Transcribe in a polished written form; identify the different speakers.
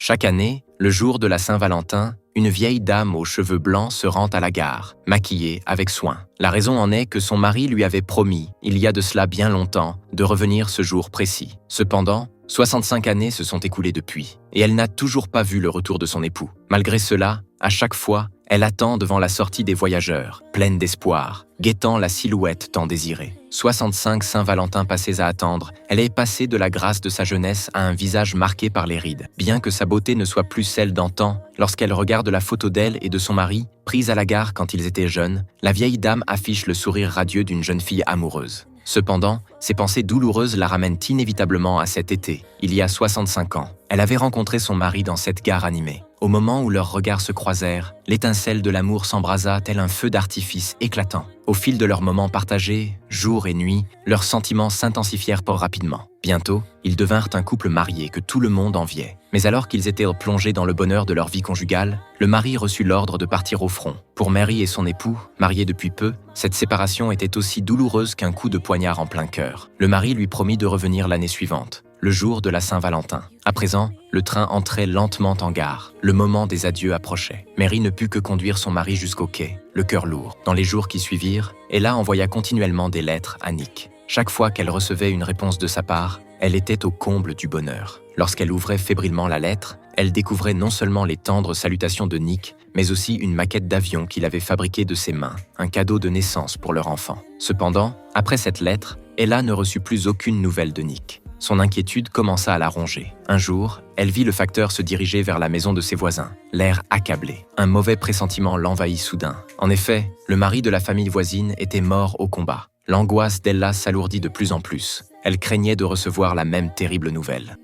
Speaker 1: Chaque année, le jour de la Saint-Valentin, une vieille dame aux cheveux blancs se rend à la gare, maquillée avec soin. La raison en est que son mari lui avait promis, il y a de cela bien longtemps, de revenir ce jour précis. Cependant, 65 années se sont écoulées depuis, et elle n'a toujours pas vu le retour de son époux. Malgré cela, à chaque fois, elle attend devant la sortie des voyageurs, pleine d'espoir, guettant la silhouette tant désirée. 65 Saint-Valentin passés à attendre, elle est passée de la grâce de sa jeunesse à un visage marqué par les rides. Bien que sa beauté ne soit plus celle d'antan, lorsqu'elle regarde la photo d'elle et de son mari, prise à la gare quand ils étaient jeunes, la vieille dame affiche le sourire radieux d'une jeune fille amoureuse. Cependant, ses pensées douloureuses la ramènent inévitablement à cet été, il y a 65 ans. Elle avait rencontré son mari dans cette gare animée. Au moment où leurs regards se croisèrent, l'étincelle de l'amour s'embrasa tel un feu d'artifice éclatant. Au fil de leurs moments partagés, jour et nuit, leurs sentiments s'intensifièrent rapidement. Bientôt, ils devinrent un couple marié que tout le monde enviait. Mais alors qu'ils étaient plongés dans le bonheur de leur vie conjugale, le mari reçut l'ordre de partir au front. Pour Mary et son époux, mariés depuis peu, cette séparation était aussi douloureuse qu'un coup de poignard en plein cœur. Le mari lui promit de revenir l'année suivante, le jour de la Saint-Valentin. À présent, le train entrait lentement en gare. Le moment des adieux approchait. Mary ne put que conduire son mari jusqu'au quai, le cœur lourd. Dans les jours qui suivirent, Ella envoya continuellement des lettres à Nick. Chaque fois qu'elle recevait une réponse de sa part, elle était au comble du bonheur. Lorsqu'elle ouvrait fébrilement la lettre, elle découvrait non seulement les tendres salutations de Nick, mais aussi une maquette d'avion qu'il avait fabriquée de ses mains, un cadeau de naissance pour leur enfant. Cependant, après cette lettre, Ella ne reçut plus aucune nouvelle de Nick. Son inquiétude commença à la ronger. Un jour, elle vit le facteur se diriger vers la maison de ses voisins, l'air accablé. Un mauvais pressentiment l'envahit soudain. En effet, le mari de la famille voisine était mort au combat. L'angoisse d'Ella s'alourdit de plus en plus. Elle craignait de recevoir la même terrible nouvelle.